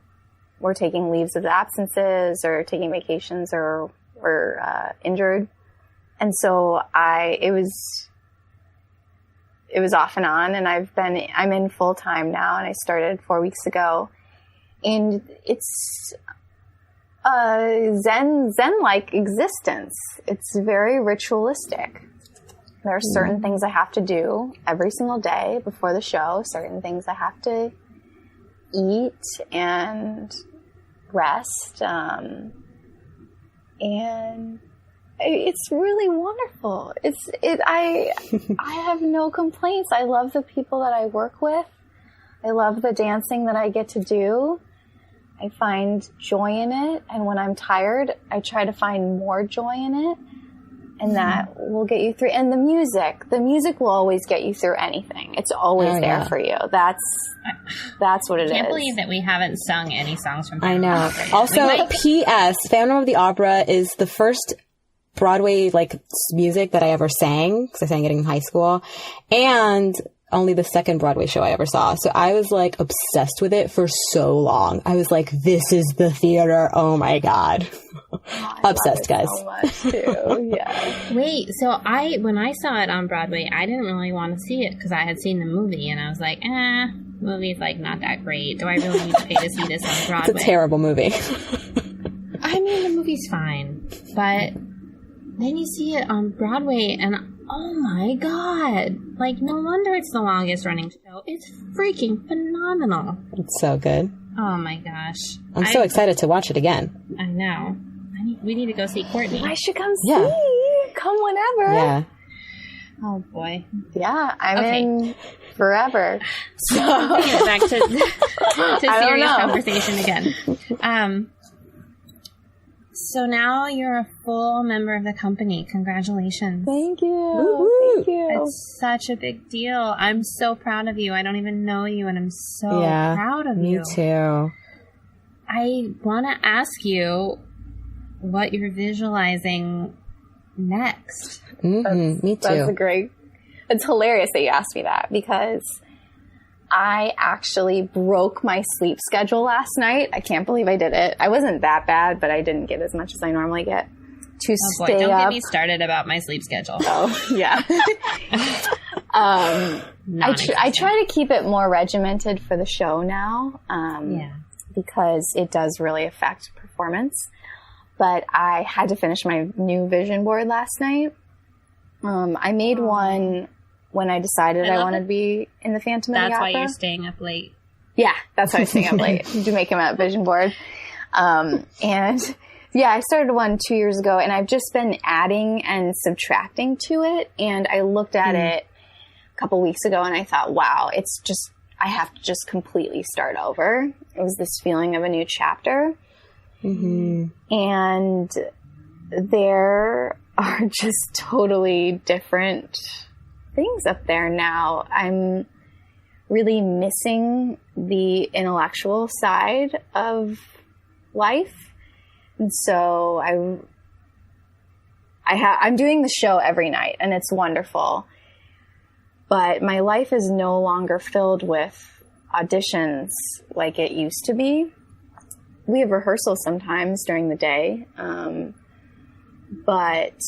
were taking leaves of absences or taking vacations or were injured. And so it was off and on, and I'm in full time now, and I started 4 weeks ago. And it's a Zen-like existence. It's very ritualistic. There are certain things I have to do every single day before the show, certain things I have to eat and rest. And it's really wonderful. I have no complaints. I love the people that I work with. I love the dancing that I get to do. I find joy in it. And when I'm tired, I try to find more joy in it. And that will get you through. And the music will always get you through anything. It's always there for you. That's what it is. I can't believe that we haven't sung any songs from I know. Also, P.S. Phantom of the Opera is the first Broadway like music that I ever sang, because I sang it in high school, and only the second Broadway show I ever saw. So I was like obsessed with it for so long. I was like, this is the theater. Oh my God. Obsessed, guys. So much too. Yeah. Wait, so when I saw it on Broadway, I didn't really want to see it because I had seen the movie and I was like, movie's like not that great. Do I really need to pay to see this on Broadway? It's a terrible movie. I mean, the movie's fine, but then you see it on Broadway and oh my god. Like, no wonder it's the longest running show. It's freaking phenomenal. It's so good. Oh my gosh. I'm so excited to watch it again. I know. We need to go see Courtney. I should come see. Come whenever. Yeah. Oh boy. Yeah, I'm in forever. So back to serious conversation again. So now you're a full member of the company. Congratulations. Thank you. Woo-hoo. Thank you. It's such a big deal. I'm so proud of you. I don't even know you, and I'm so proud of you. Me too. I want to ask you what you're visualizing next. Mm-hmm. Me too. It's hilarious that you asked me that, because I actually broke my sleep schedule last night. I can't believe I did it. I wasn't that bad, but I didn't get as much as I normally get to stay don't up. get me started about my sleep schedule. Oh, yeah. I try to keep it more regimented for the show now, because it does really affect performance. But I had to finish my new vision board last night. I made one when I decided I wanted to be in the Phantom of the Opera. That's why you're staying up late. Yeah, that's why I was staying up late to make him a vision board. And yeah, I started one 2 years ago, and I've just been adding and subtracting to it. And I looked at it a couple weeks ago, and I thought, wow, it's just, I have to just completely start over. It was this feeling of a new chapter. Mm-hmm. And there are just totally different things up there now. I'm really missing the intellectual side of life. And so I'm doing the show every night, and it's wonderful. But my life is no longer filled with auditions like it used to be. We have rehearsals sometimes during the day, but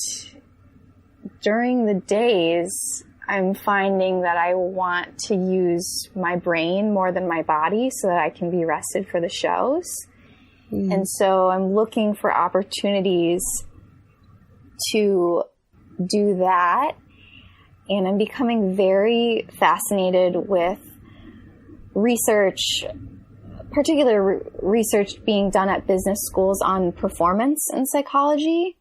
during the days, I'm finding that I want to use my brain more than my body so that I can be rested for the shows. And so I'm looking for opportunities to do that. And I'm becoming very fascinated with research, particular research being done at business schools on performance and psychology,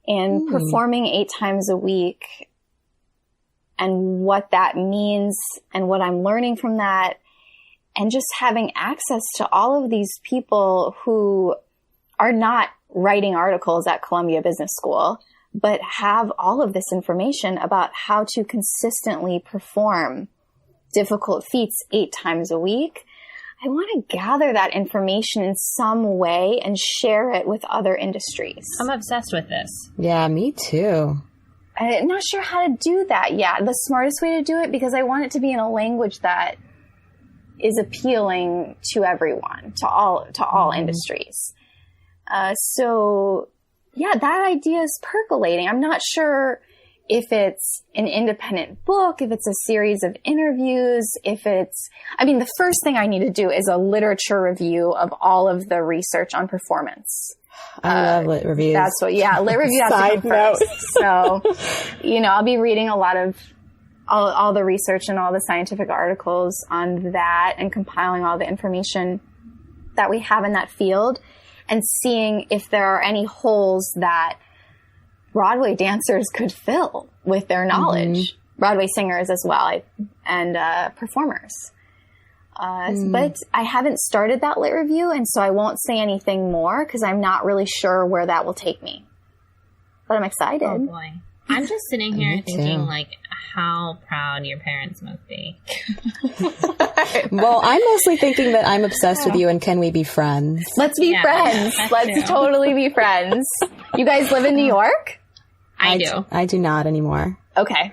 and performing 8 times a week, and what that means and what I'm learning from that, and just having access to all of these people who are not writing articles at Columbia Business School, but have all of this information about how to consistently perform difficult feats 8 times a week. I want to gather that information in some way and share it with other industries. I'm obsessed with this. Yeah, me too. I'm not sure how to do that yet. The smartest way to do it, because I want it to be in a language that is appealing to everyone, to all industries. So yeah, that idea is percolating. I'm not sure if it's an independent book, if it's a series of interviews, the first thing I need to do is a literature review of all of the research on performance. I love lit reviews. That's what, yeah, lit review has to come first. So, I'll be reading a lot of all the research and all the scientific articles on that, and compiling all the information that we have in that field, and seeing if there are any holes that Broadway dancers could fill with their knowledge. Broadway singers as well, and performers. But I haven't started that lit review, and so I won't say anything more because I'm not really sure where that will take me. But I'm excited. Oh boy. I'm just sitting here thinking, how proud your parents must be. Well, I'm mostly thinking that I'm obsessed with you, and can we be friends? Let's be friends. Let's totally be friends. You guys live in New York? I do. I do not anymore. Okay.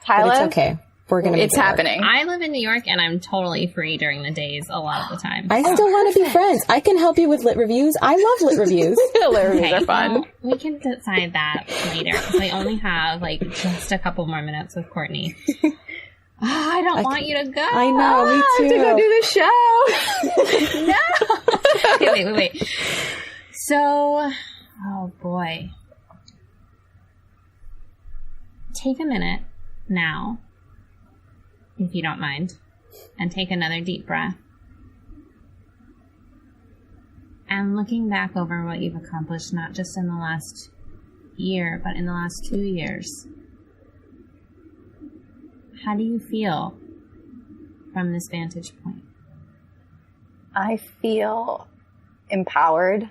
Tyler? But it's okay. We're going to It's happening. I live in New York, and I'm totally free during the days a lot of the time. I still want to be friends. I can help you with lit reviews. I love lit reviews. Lit reviews are fun. Well, we can decide that later, because I only have, just a couple more minutes with Courtney. I don't want you to go. I know, me too. To go do the show. No. Okay, wait. So, oh boy. Take a minute now, if you don't mind, and take another deep breath. And looking back over what you've accomplished, not just in the last year, but in the last 2 years, how do you feel from this vantage point? I feel empowered.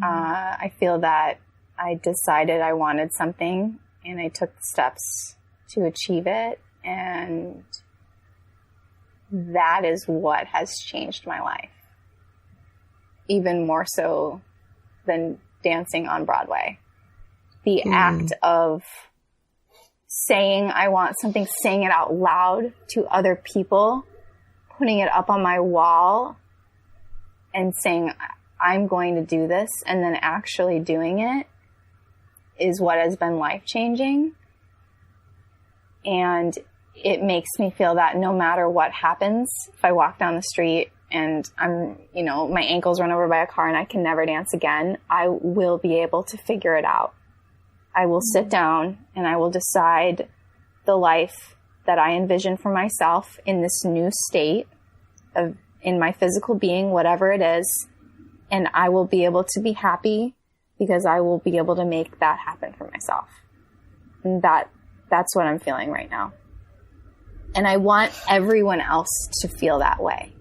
I feel that I decided I wanted something and I took the steps to achieve it. And that is what has changed my life. Even more so than dancing on Broadway. The act of saying I want something, saying it out loud to other people, putting it up on my wall and saying I'm going to do this, and then actually doing it is what has been life-changing. And it makes me feel that no matter what happens, if I walk down the street and I'm, my ankle's run over by a car and I can never dance again, I will be able to figure it out. I will sit down and I will decide the life that I envision for myself in this new state in my physical being, whatever it is. And I will be able to be happy because I will be able to make that happen for myself. And that's what I'm feeling right now. And I want everyone else to feel that way.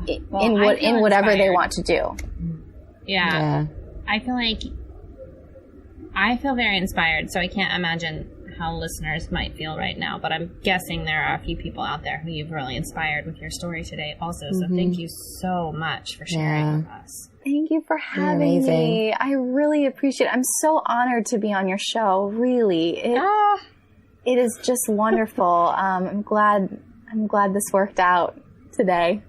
In whatever they want to do. Yeah. I feel very inspired, so I can't imagine how listeners might feel right now, but I'm guessing there are a few people out there who you've really inspired with your story today also, so thank you so much for sharing with us. Thank you for having me. I really appreciate it. I'm so honored to be on your show, really. It is just wonderful. I'm glad this worked out today.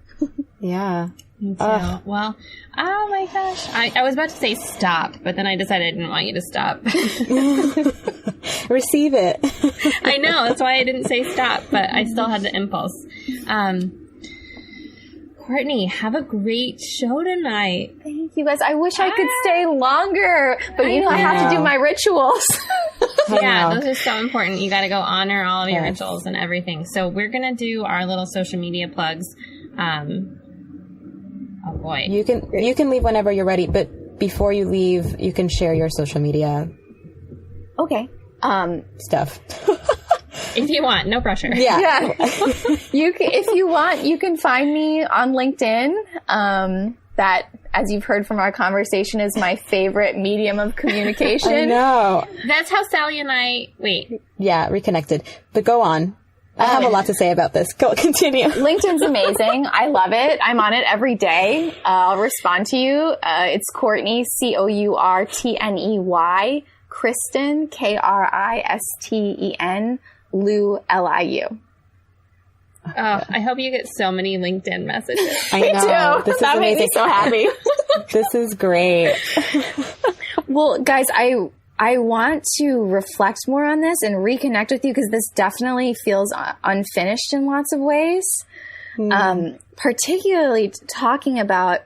Yeah. Me too. Well, oh my gosh. I was about to say stop, but then I decided I didn't want you to stop. Receive it. I know. That's why I didn't say stop, but I still had the impulse. Courtney, have a great show tonight. Thank you guys. I wish I could stay longer, but I have to do my rituals. Yeah, those are so important. You got to go honor all of your rituals and everything. So we're going to do our little social media plugs. Oh boy. You can leave whenever you're ready, but before you leave, you can share your social media. Okay. Stuff. If you want, no pressure. Yeah. If you want, you can find me on LinkedIn. That, as you've heard from our conversation, is my favorite medium of communication. I know. That's how Sally and I... Wait. Yeah, reconnected. But go on. I have a lot to say about this. Go, continue. LinkedIn's amazing. I love it. I'm on it every day. I'll respond to you. It's Courtney, Courtney, Kristen, Kristen, Liu, Liu. Oh, I hope you get so many LinkedIn messages. I know. This is that made me so happy. This is great. Well, guys, I want to reflect more on this and reconnect with you because this definitely feels unfinished in lots of ways. Particularly talking about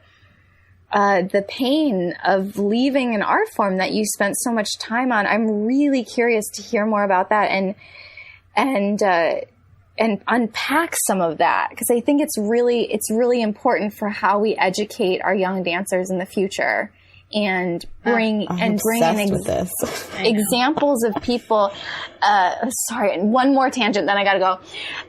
the pain of leaving an art form that you spent so much time on. I'm really curious to hear more about that and unpack some of that because I think it's really important for how we educate our young dancers in the future. And bring in examples of people. Sorry, and one more tangent, then I gotta go.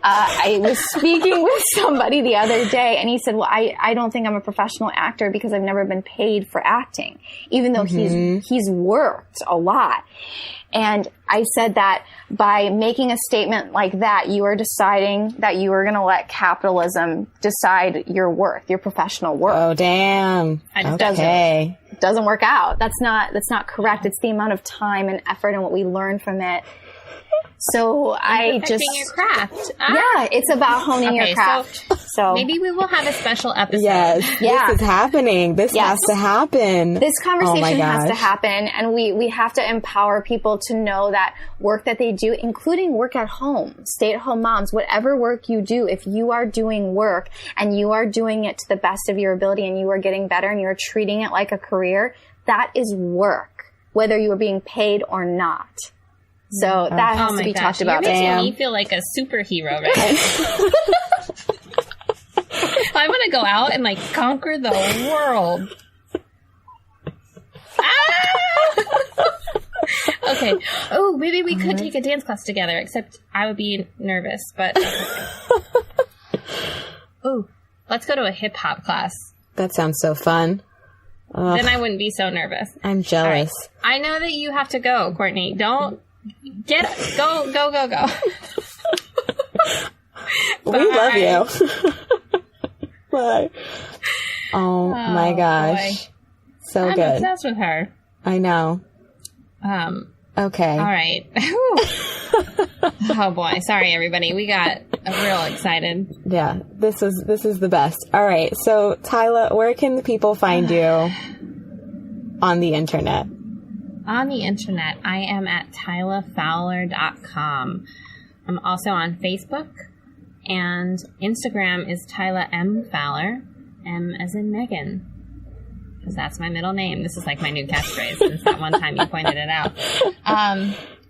I was speaking with somebody the other day, and he said, "Well, I don't think I'm a professional actor because I've never been paid for acting, even though he's worked a lot." And I said that by making a statement like that, you are deciding that you are going to let capitalism decide your worth, your professional worth. Oh, damn. It doesn't work out. That's not correct. It's the amount of time and effort and what we learn from it. So your craft. Yeah, it's about honing your craft. So maybe we will have a special episode. Yes. Yeah. This is happening. This has to happen. This conversation has to gosh. happen, and we have to empower people to know that work that they do, including work at home, stay-at-home moms, whatever work you do, if you are doing work and you are doing it to the best of your ability and you are getting better and you're treating it like a career, that is work, whether you are being paid or not. So that has to be talked about. You're making me feel like a superhero right now. I'm going to go out and like conquer the world. Okay. Oh, maybe we could take a dance class together, except I would be nervous, but... Oh, let's go to a hip-hop class. That sounds so fun. Then I wouldn't be so nervous. I'm jealous. Right. I know that you have to go, Courtney. Don't... Go. We love you. Bye. Oh my gosh. Boy. So I'm good. obsessed with her. I know. Okay. All right. Oh boy. Sorry, everybody. We got real excited. Yeah. This is the best. All right. So, Tyla, where can the people find you on the internet? On the internet, I am at tylafowler.com. I'm also on Facebook, and Instagram is Tyla M. Fowler, M as in Megan, because that's my middle name. This is like my new catchphrase since that one time you pointed it out.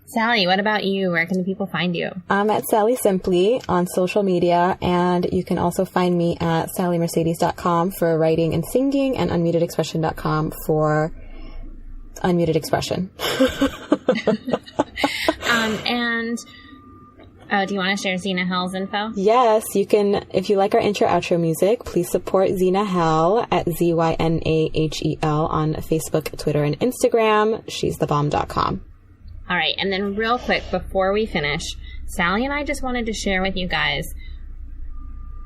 Sally, what about you? Where can the people find you? I'm at Sally Simply on social media, and you can also find me at sallymercedes.com for writing and singing, and unmutedexpression.com for unmuted expression. Do you want to share Zena Hell's info? Yes, you can. If you like our intro outro music, please support Zena Hell at ZYNAHEL on Facebook, Twitter, and Instagram. She'sthebomb.com. All right, and then real quick before we finish, Sally and I just wanted to share with you guys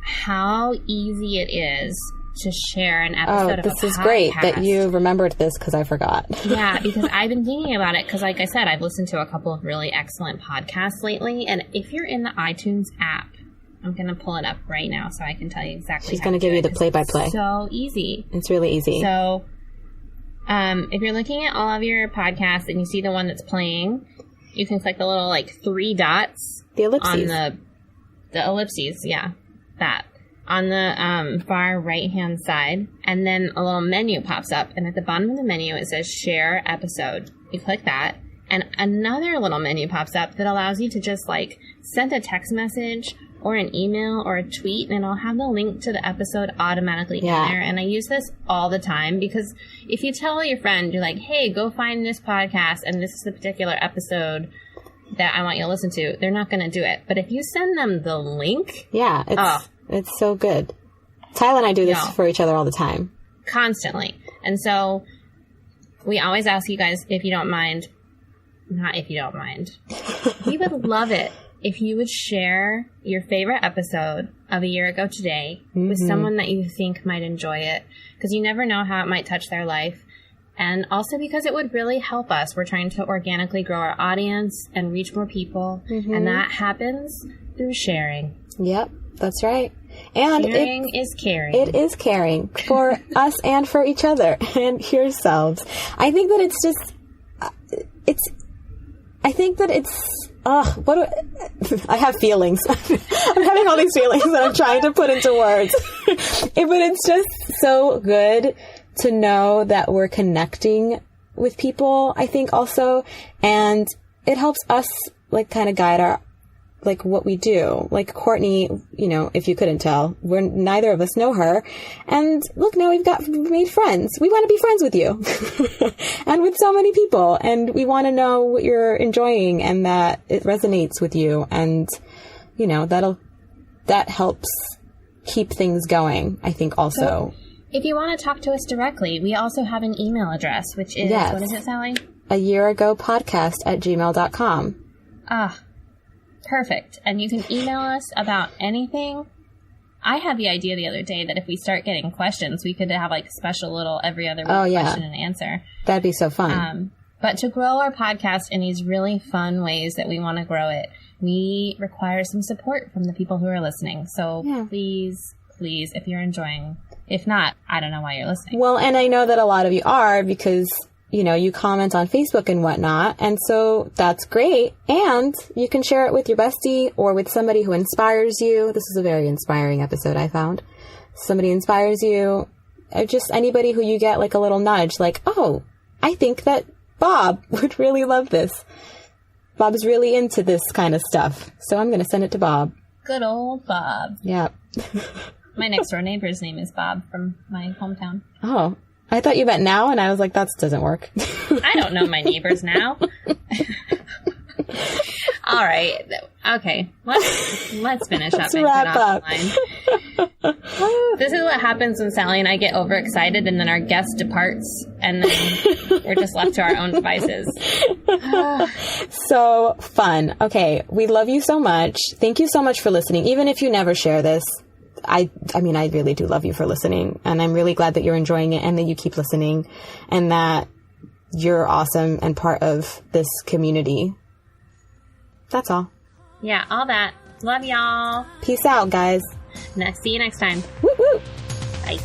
how easy it is to share an episode of a podcast. This is great that you remembered this because I forgot. Yeah, because I've been thinking about it because, like I said, I've listened to a couple of really excellent podcasts lately, and if you're in the iTunes app, I'm going to pull it up right now so I can tell you exactly She's how going to give you the play-by-play. So easy. It's really easy. So if you're looking at all of your podcasts and you see the one that's playing, you can click the little, like, 3 dots. The ellipses. On the ellipses, yeah. That. On the far right-hand side, and then a little menu pops up, and at the bottom of the menu it says Share Episode. You click that, and another little menu pops up that allows you to just, like, send a text message or an email or a tweet, and it'll have the link to the episode automatically in there. And I use this all the time because if you tell your friend, you're like, hey, go find this podcast, and this is the particular episode that I want you to listen to, they're not going to do it. But if you send them the link... Yeah, it's so good. Tyla and I do this for each other all the time. Constantly. And so we always ask you guys, if you don't mind, not if you don't mind, we would love it if you would share your favorite episode of A Year Ago Today with someone that you think might enjoy it, because you never know how it might touch their life. And also because it would really help us. We're trying to organically grow our audience and reach more people. And that happens through sharing. Yep, that's right. And sharing is caring. It is caring for us and for each other and yourselves. I think that it's just, I have feelings. I'm having all these feelings that I'm trying to put into words. But it's just so good to know that we're connecting with people, I think also, and it helps us like kind of guide our, like what we do. Like Courtney, you know, if you couldn't tell, neither of us know her. And look, now we've made friends. We want to be friends with you and with so many people. And we want to know what you're enjoying and that it resonates with you. And, you know, that helps keep things going, I think also. So, if you want to talk to us directly, we also have an email address, which is, what is it, Sally? ayearagopodcast@gmail.com. Perfect. And you can email us about anything. I had the idea the other day that if we start getting questions, we could have like a special little every other week question and answer. That'd be so fun. But to grow our podcast in these really fun ways that we want to grow it, we require some support from the people who are listening. So please please, if you're enjoying. If not, I don't know why you're listening. Well, and I know that a lot of you are because, you know, you comment on Facebook and whatnot. And so that's great. And you can share it with your bestie or with somebody who inspires you. This is a very inspiring episode, I found. Somebody inspires you. Or just anybody who you get like a little nudge, like, oh, I think that Bob would really love this. Bob's really into this kind of stuff. So I'm going to send it to Bob. Good old Bob. Yeah. My next door neighbor's name is Bob from my hometown. Oh, I thought you meant now, and I was like, that doesn't work. I don't know my neighbors now. All right. Okay. Let's finish up and wrap get off up. the line. This is what happens when Sally and I get overexcited and then our guest departs and then we're just left to our own devices. So fun. Okay. We love you so much. Thank you so much for listening. Even if you never share this, I mean, I really do love you for listening, and I'm really glad that you're enjoying it and that you keep listening and that you're awesome and part of this community. That's all. Yeah, all that. Love y'all. Peace out, guys. See you next time. Woo woo. Bye.